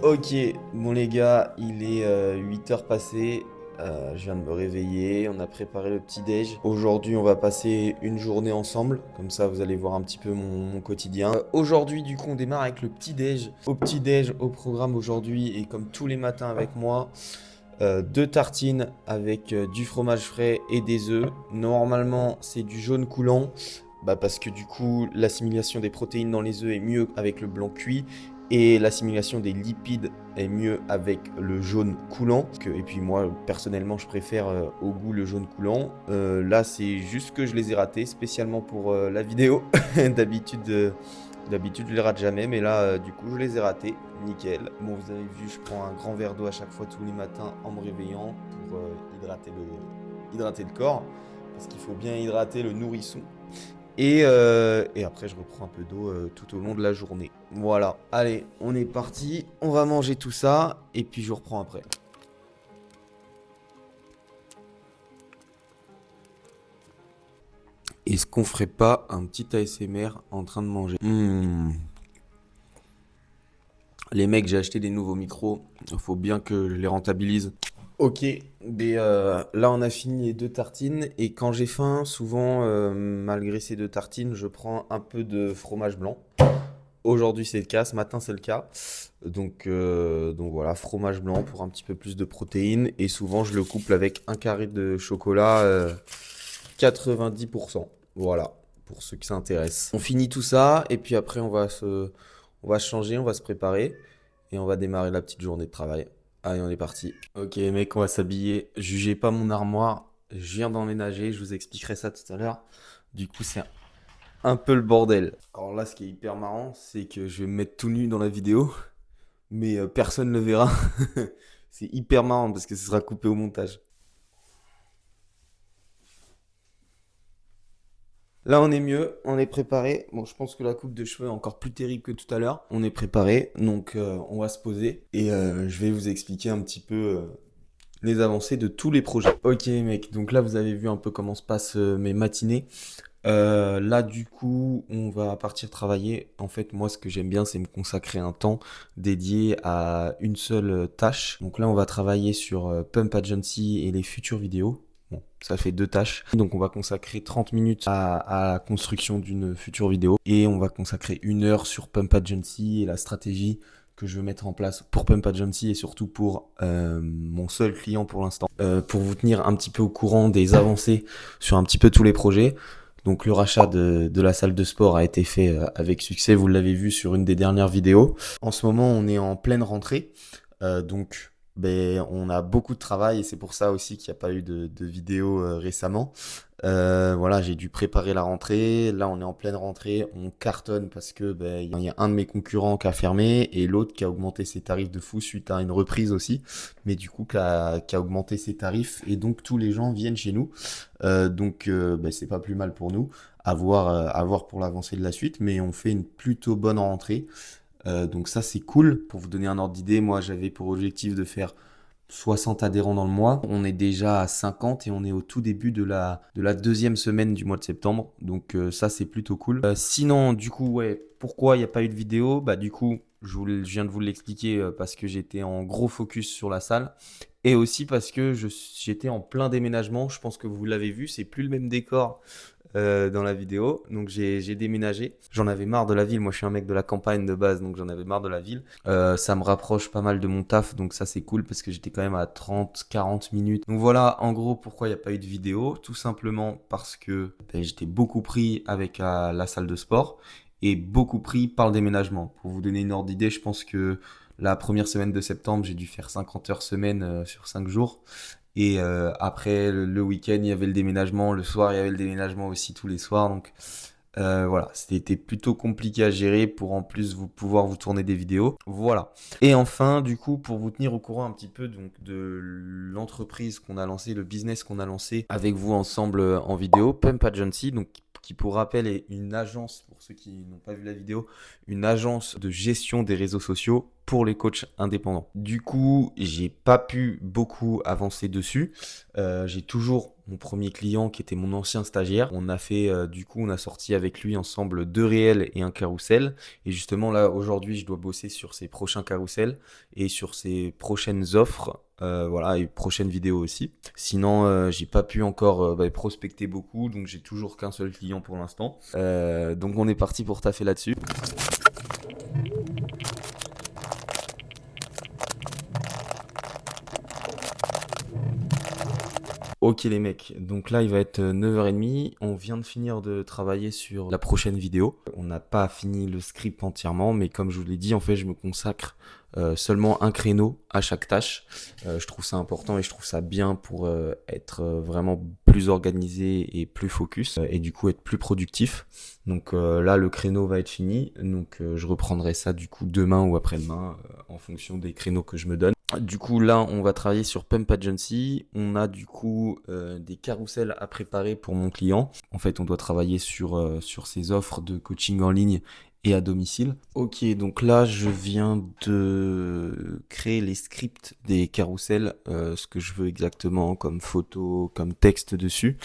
Ok, bon les gars, il est 8 h passées, je viens de me réveiller, on a préparé le petit déj. Aujourd'hui on va passer une journée ensemble, comme ça vous allez voir un petit peu mon quotidien. Aujourd'hui du coup on démarre avec le petit déj. Au petit déj, au programme aujourd'hui, et comme tous les matins avec moi, 2 tartines avec du fromage frais et des œufs. Normalement c'est du jaune coulant, parce que du coup l'assimilation des protéines dans les œufs est mieux avec le blanc cuit. Et l'assimilation des lipides est mieux avec le jaune coulant. Et puis moi, personnellement, je préfère au goût le jaune coulant. Là, c'est juste que je les ai ratés, spécialement pour la vidéo. D'habitude, je les rate jamais, mais là, du coup, je les ai ratés. Nickel. Bon, vous avez vu, je prends un grand verre d'eau à chaque fois tous les matins en me réveillant pour hydrater le corps. Parce qu'il faut bien hydrater le nourrisson. Et après, je reprends un peu d'eau tout au long de la journée. Voilà. Allez, on est parti. On va manger tout ça. Et puis, je reprends après. Est-ce qu'on ferait pas un petit ASMR en train de manger? Les mecs, j'ai acheté des nouveaux micros. Il faut bien que je les rentabilise. Ok, là on a fini les 2 tartines et quand j'ai faim, souvent, malgré ces 2 tartines, je prends un peu de fromage blanc. Aujourd'hui c'est le cas, ce matin c'est le cas. Donc voilà, fromage blanc pour un petit peu plus de protéines et souvent je le couple avec un carré de chocolat 90%. Voilà, pour ceux qui s'intéressent. On finit tout ça et puis après on va se changer, on va se préparer et on va démarrer la petite journée de travail. Allez, on est parti. Ok, mec, on va s'habiller. Jugez pas mon armoire. Je viens d'emménager. Je vous expliquerai ça tout à l'heure. Du coup, c'est un peu le bordel. Alors là, ce qui est hyper marrant, c'est que je vais me mettre tout nu dans la vidéo, mais personne ne le verra. C'est hyper marrant parce que ce sera coupé au montage. Là, on est mieux, on est préparé. Bon, je pense que la coupe de cheveux est encore plus terrible que tout à l'heure. On est préparé, donc on va se poser et je vais vous expliquer un petit peu les avancées de tous les projets. Ok mec, donc là vous avez vu un peu comment se passent mes matinées. Là du coup on va partir travailler. En fait moi ce que j'aime bien c'est me consacrer un temps dédié à une seule tâche. Donc là on va travailler sur Pump Agency et les futures vidéos. Bon, ça fait 2 tâches. Donc on va consacrer 30 minutes à la construction d'une future vidéo et on va consacrer 1 heure sur Pump Agency et la stratégie que je veux mettre en place pour Pump Agency et surtout pour mon seul client pour l'instant, pour vous tenir un petit peu au courant des avancées sur un petit peu tous les projets. Donc le rachat de la salle de sport a été fait avec succès, vous l'avez vu sur une des dernières vidéos. En ce moment, on est en pleine rentrée, donc on a beaucoup de travail et c'est pour ça aussi qu'il n'y a pas eu de vidéo récemment. Voilà, j'ai dû préparer la rentrée. Là, on est en pleine rentrée, on cartonne parce que il y a un de mes concurrents qui a fermé et l'autre qui a augmenté ses tarifs de fou suite à une reprise aussi, mais du coup qui a augmenté ses tarifs et donc tous les gens viennent chez nous. C'est pas plus mal pour nous. À voir pour l'avancée de la suite, mais on fait une plutôt bonne rentrée. Donc ça c'est cool. Pour vous donner un ordre d'idée, moi j'avais pour objectif de faire 60 adhérents dans le mois. On est déjà à 50 et on est au tout début de la deuxième semaine du mois de septembre. Donc ça c'est plutôt cool. Sinon du coup pourquoi il n'y a pas eu de vidéo? Du coup je viens de vous l'expliquer parce que j'étais en gros focus sur la salle. Et aussi parce que j'étais en plein déménagement. Je pense que vous l'avez vu, c'est plus le même décor dans la vidéo. Donc j'ai déménagé. J'en avais marre de la ville. Moi, je suis un mec de la campagne de base, donc j'en avais marre de la ville. Ça me rapproche pas mal de mon taf, donc ça c'est cool parce que j'étais quand même à 30-40 minutes. Donc voilà, en gros, pourquoi il n'y a pas eu de vidéo? Tout simplement parce que j'étais beaucoup pris avec la salle de sport et beaucoup pris par le déménagement. Pour vous donner une ordre d'idée, je pense que la première semaine de septembre, j'ai dû faire 50 heures semaine sur 5 jours. Et après, le week-end, il y avait le déménagement. Le soir, il y avait le déménagement aussi tous les soirs. Donc voilà, c'était plutôt compliqué à gérer pour en plus pouvoir vous tourner des vidéos. Voilà. Et enfin, du coup, pour vous tenir au courant un petit peu donc, de l'entreprise qu'on a lancée, le business qu'on a lancé avec vous ensemble en vidéo, Pump Agency, donc qui pour rappel est une agence, pour ceux qui n'ont pas vu la vidéo, une agence de gestion des réseaux sociaux pour les coachs indépendants. Du coup, j'ai pas pu beaucoup avancer dessus. J'ai toujours mon premier client qui était mon ancien stagiaire. On a fait, on a sorti avec lui ensemble 2 réels et un carrousel. Et justement, là, aujourd'hui, je dois bosser sur ses prochains carousels et sur ses prochaines offres. Voilà, et prochaines vidéos aussi. Sinon, j'ai pas pu encore prospecter beaucoup, donc j'ai toujours qu'un seul client pour l'instant. Donc on est parti pour taffer là-dessus. Ok les mecs, donc là il va être 9h30, on vient de finir de travailler sur la prochaine vidéo. On n'a pas fini le script entièrement, mais comme je vous l'ai dit, en fait je me consacre seulement un créneau à chaque tâche. Je trouve ça important et je trouve ça bien pour être vraiment plus organisé et plus focus et du coup être plus productif. Donc là le créneau va être fini, donc je reprendrai ça du coup demain ou après-demain en fonction des créneaux que je me donne. Du coup, là, on va travailler sur Pump Agency. On a du coup des carousels à préparer pour mon client. En fait, on doit travailler sur ses offres de coaching en ligne et à domicile. Ok, donc là, je viens de créer les scripts des carousels, ce que je veux exactement comme photo, comme texte dessus.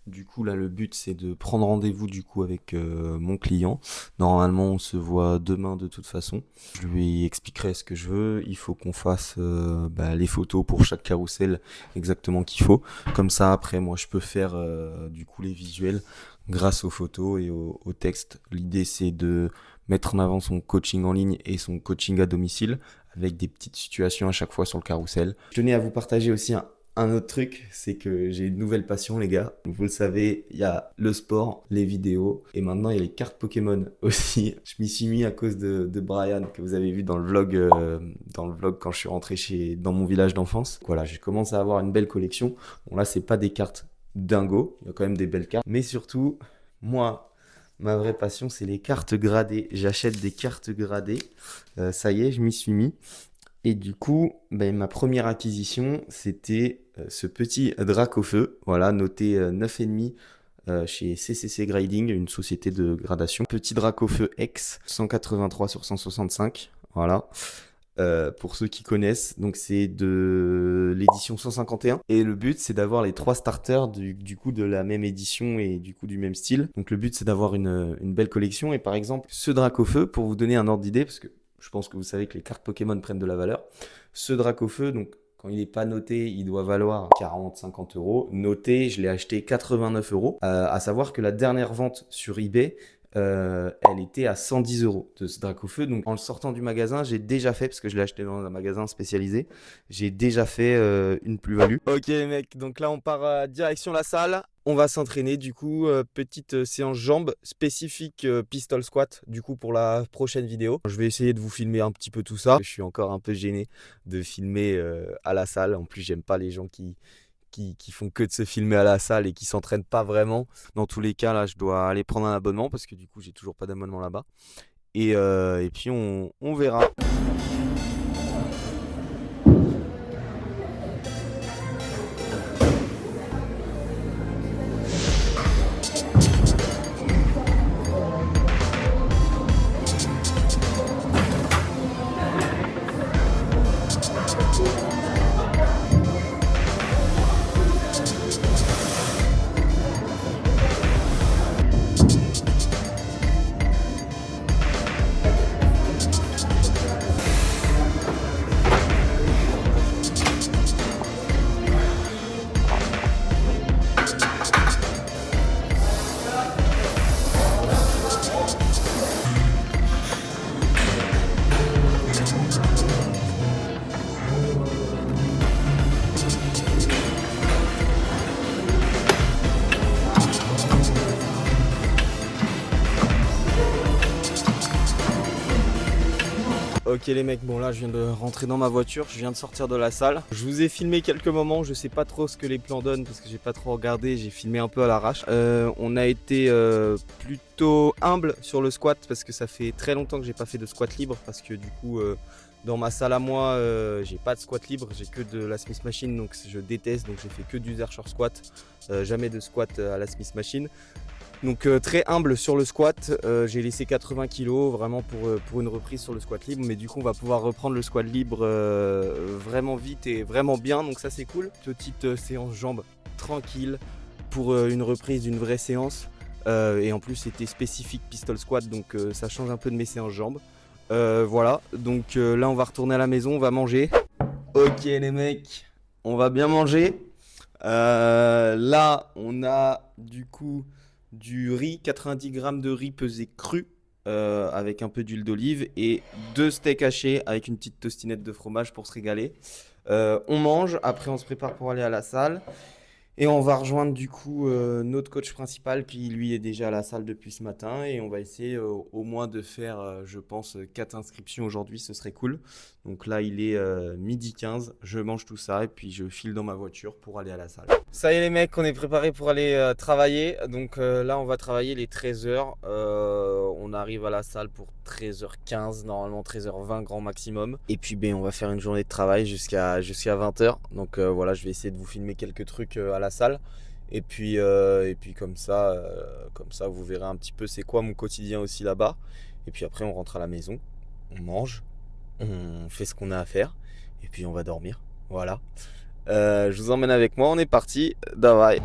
Du coup, là, le but, c'est de prendre rendez-vous du coup avec mon client. Normalement, on se voit demain de toute façon. Je lui expliquerai ce que je veux. Il faut qu'on fasse les photos pour chaque carrousel exactement qu'il faut. Comme ça, après, moi, je peux faire du coup les visuels grâce aux photos et au texte. L'idée, c'est de mettre en avant son coaching en ligne et son coaching à domicile avec des petites situations à chaque fois sur le carrousel. Je tenais à vous partager aussi un autre truc, c'est que j'ai une nouvelle passion, les gars. Vous le savez, il y a le sport, les vidéos, et maintenant il y a les cartes Pokémon aussi. Je m'y suis mis à cause de Brian, que vous avez vu dans le vlog quand je suis rentré dans mon village d'enfance. Voilà, je commence à avoir une belle collection. Bon là, c'est pas des cartes dingo, il y a quand même des belles cartes, mais surtout, moi, ma vraie passion, c'est les cartes gradées. J'achète des cartes gradées. Ça y est, je m'y suis mis. Et du coup, ma première acquisition, c'était ce petit drac au feu, voilà, noté 9,5 chez CCC Grading, une société de gradation. Petit drac au feu X, 183 sur 165, voilà. Pour ceux qui connaissent, donc c'est de l'édition 151. Et le but, c'est d'avoir les 3 starters du coup de la même édition et du coup du même style. Donc le but, c'est d'avoir une belle collection. Et par exemple, ce drac au feu, pour vous donner un ordre d'idée, parce que je pense que vous savez que les cartes Pokémon prennent de la valeur. Ce drac au feu, donc quand il n'est pas noté, il doit valoir 40-50 euros. Noté, je l'ai acheté 89 euros. À savoir que la dernière vente sur eBay, Elle était à 110 € de ce drac au feu. Donc en le sortant du magasin, j'ai déjà fait, parce que je l'ai acheté dans un magasin spécialisé, j'ai déjà fait une plus-value. Ok les mecs, donc là on part direction la salle. On va s'entraîner du coup, petite séance jambes spécifique pistol squat du coup pour la prochaine vidéo. Je vais essayer de vous filmer un petit peu tout ça. Je suis encore un peu gêné de filmer à la salle. En plus j'aime pas les gens qui font que de se filmer à la salle et qui s'entraînent pas vraiment. Dans tous les cas, là, je dois aller prendre un abonnement parce que du coup, j'ai toujours pas d'abonnement là-bas. Et puis, on verra. Ok les mecs, bon là je viens de rentrer dans ma voiture, je viens de sortir de la salle. Je vous ai filmé quelques moments, je sais pas trop ce que les plans donnent parce que j'ai pas trop regardé, j'ai filmé un peu à l'arrache. On a été plutôt humble sur le squat parce que ça fait très longtemps que j'ai pas fait de squat libre parce que du coup dans ma salle à moi j'ai pas de squat libre, j'ai que de la Smith Machine donc je déteste, donc j'ai fait que du Zercher squat, jamais de squat à la Smith Machine. Donc très humble sur le squat, j'ai laissé 80 kg vraiment pour une reprise sur le squat libre, mais du coup on va pouvoir reprendre le squat libre vraiment vite et vraiment bien, donc ça c'est cool. Petite séance jambes tranquille pour une reprise d'une vraie séance, et en plus c'était spécifique pistol squat, donc ça change un peu de mes séances jambes. Voilà, donc là on va retourner à la maison, on va manger. Ok les mecs, on va bien manger. Là on a du coup du riz, 90 grammes de riz pesé cru avec un peu d'huile d'olive et 2 steaks hachés avec une petite tostinette de fromage pour se régaler. On mange, après on se prépare pour aller à la salle et on va rejoindre du coup notre coach principal qui lui est déjà à la salle depuis ce matin et on va essayer au moins de faire je pense 4 inscriptions aujourd'hui, ce serait cool. Donc là il est 12h15, je mange tout ça et puis je file dans ma voiture pour aller à la salle. Ça y est les mecs, on est préparé pour aller travailler. Donc là on va travailler les 13h. On arrive à la salle pour 13h15, normalement 13h20 grand maximum. Et puis ben, on va faire une journée de travail jusqu'à 20h. Donc voilà, je vais essayer de vous filmer quelques trucs à la salle. Et puis comme ça vous verrez un petit peu c'est quoi mon quotidien aussi là-bas. Et puis après on rentre à la maison, on mange, on fait ce qu'on a à faire. Et puis on va dormir. Voilà. Je vous emmène avec moi, on est parti. Davai.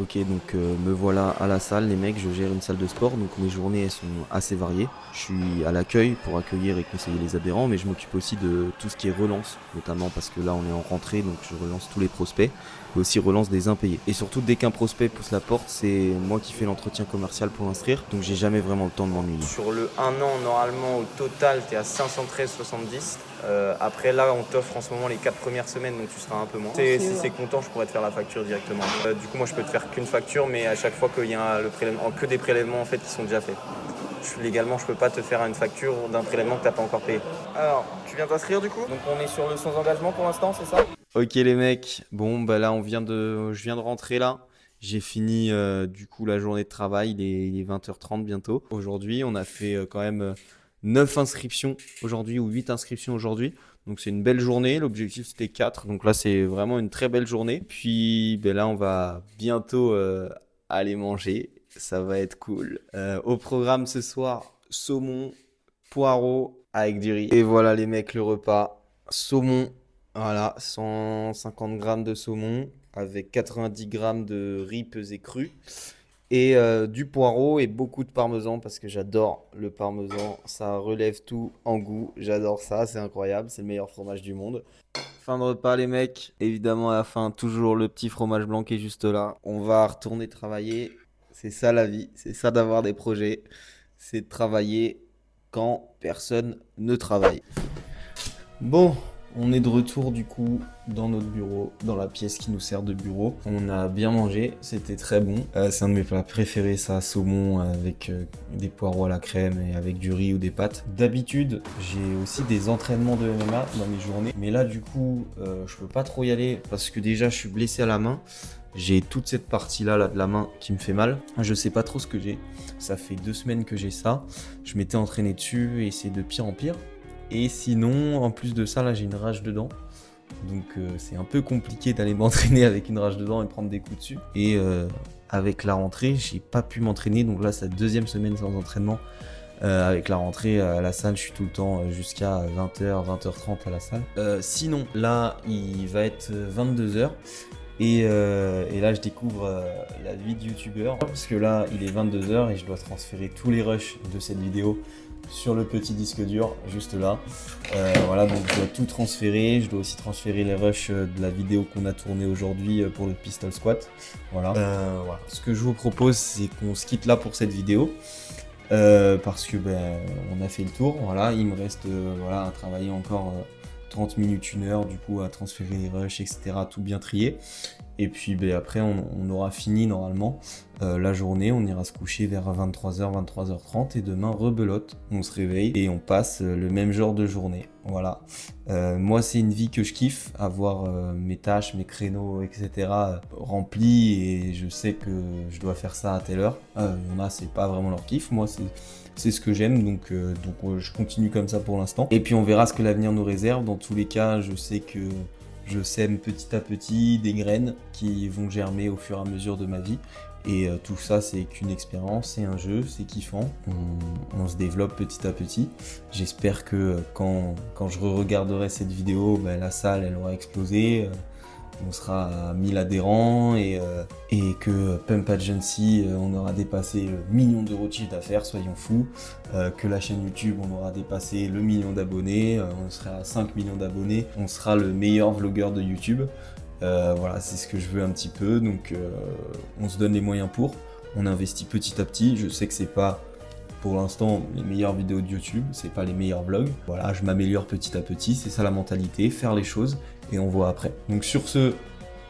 Ok, donc me voilà à la salle, les mecs, je gère une salle de sport, donc mes journées elles sont assez variées. Je suis à l'accueil pour accueillir et conseiller les adhérents, mais je m'occupe aussi de tout ce qui est relance, notamment parce que là on est en rentrée, donc je relance tous les prospects, et aussi relance des impayés. Et surtout dès qu'un prospect pousse la porte, c'est moi qui fais l'entretien commercial pour l'inscrire, donc j'ai jamais vraiment le temps de m'ennuyer. Sur le 1 an, normalement au total, tu es à 513,70. Après là, on t'offre en ce moment les 4 premières semaines, donc tu seras un peu moins. Si c'est content, je pourrais te faire la facture directement. Du coup, moi je peux te faire qu'une facture, mais à chaque fois qu'il y a le prélèvement, que des prélèvements en fait qui sont déjà faits. Légalement, je peux pas te faire une facture d'un prélèvement que t'as pas encore payé. Alors, tu viens t'inscrire du coup? Donc on est sur le sans engagement pour l'instant, c'est ça? Ok les mecs, bon bah là je viens de rentrer là. J'ai fini du coup la journée de travail, il est 20h30 bientôt. Aujourd'hui, on a fait quand même 9 inscriptions aujourd'hui ou 8 inscriptions aujourd'hui. Donc c'est une belle journée, l'objectif c'était 4. Donc là c'est vraiment une très belle journée. Puis ben là on va bientôt aller manger, ça va être cool. Au programme ce soir, saumon, poireaux avec du riz. Et voilà les mecs, le repas. Saumon, voilà, 150 grammes de saumon avec 90 grammes de riz pesé cru. Et du poireau et beaucoup de parmesan parce que j'adore le parmesan. Ça relève tout en goût. J'adore ça, c'est incroyable. C'est le meilleur fromage du monde. fin de repas les mecs. Évidemment à la fin, toujours le petit fromage blanc qui est juste là. On va retourner travailler. C'est ça la vie, c'est ça d'avoir des projets. C'est de travailler quand personne ne travaille. Bon, on est de retour du coup dans notre bureau, dans la pièce qui nous sert de bureau. On a bien mangé, c'était très bon. C'est un de mes plats préférés, ça, saumon avec des poireaux à la crème et avec du riz ou des pâtes. D'habitude, j'ai aussi des entraînements de MMA dans mes journées. Mais là, du coup, je peux pas trop y aller parce que déjà, je suis blessé à la main. J'ai toute cette partie-là là, de la main qui me fait mal. Je sais pas trop ce que j'ai. Ça fait 2 semaines que j'ai ça. Je m'étais entraîné dessus et c'est de pire en pire. Et sinon, en plus de ça, là, j'ai une rage dedans. Donc, c'est un peu compliqué d'aller m'entraîner avec une rage dedans et prendre des coups dessus. Et avec la rentrée, j'ai pas pu m'entraîner. Donc là, c'est la 2e semaine sans entraînement. Avec la rentrée à la salle, je suis tout le temps jusqu'à 20h, 20h30 à la salle. Sinon, là, il va être 22h. Et là, je découvre la vie de youtubeur. Parce que là, il est 22h et je dois transférer tous les rushs de cette vidéo sur le petit disque dur, juste là. Voilà, donc je dois tout transférer. Je dois aussi transférer les rushs de la vidéo qu'on a tournée aujourd'hui pour le pistol squat. Voilà. Voilà. Ce que je vous propose, c'est qu'on se quitte là pour cette vidéo. Parce que on a fait le tour. Voilà, il me reste voilà, à travailler encore 30 minutes, 1 heure, du coup, à transférer les rushs, etc. Tout bien trier. Et puis après, on aura fini normalement la journée. On ira se coucher vers 23h, 23h30. Et demain, rebelote, on se réveille et on passe le même genre de journée. Voilà. Moi, c'est une vie que je kiffe, avoir mes tâches, mes créneaux, etc. remplis. Et je sais que je dois faire ça à telle heure. Il y en a, c'est pas vraiment leur kiff. Moi, c'est ce que j'aime, donc je continue comme ça pour l'instant. Et puis on verra ce que l'avenir nous réserve. Dans tous les cas, je sais que je sème petit à petit des graines qui vont germer au fur et à mesure de ma vie. Et tout ça, c'est qu'une expérience, c'est un jeu, c'est kiffant. On se développe petit à petit. J'espère que quand je regarderai cette vidéo, la salle, elle aura explosé. On sera à 1000 adhérents et que Pump Agency, on aura dépassé le million d'euros de chiffre d'affaires, soyons fous. Que la chaîne YouTube, on aura dépassé le million d'abonnés, on sera à 5 millions d'abonnés, on sera le meilleur vlogueur de YouTube. Voilà, c'est ce que je veux un petit peu, donc on se donne les moyens pour, on investit petit à petit. Je sais que c'est pas pour l'instant les meilleures vidéos de YouTube, c'est pas les meilleurs vlogs. Voilà, je m'améliore petit à petit, c'est ça la mentalité, faire les choses et on voit après. Donc sur ce,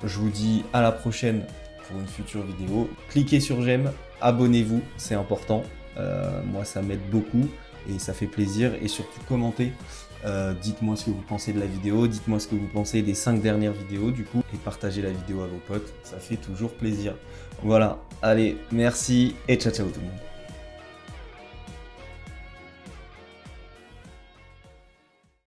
je vous dis à la prochaine pour une future vidéo. Cliquez sur j'aime, abonnez-vous, c'est important. Moi ça m'aide beaucoup et ça fait plaisir, et surtout commentez. Dites-moi ce que vous pensez de la vidéo, dites-moi ce que vous pensez des 5 dernières vidéos du coup, et partagez la vidéo à vos potes, ça fait toujours plaisir. Voilà, allez, merci et ciao ciao tout le monde.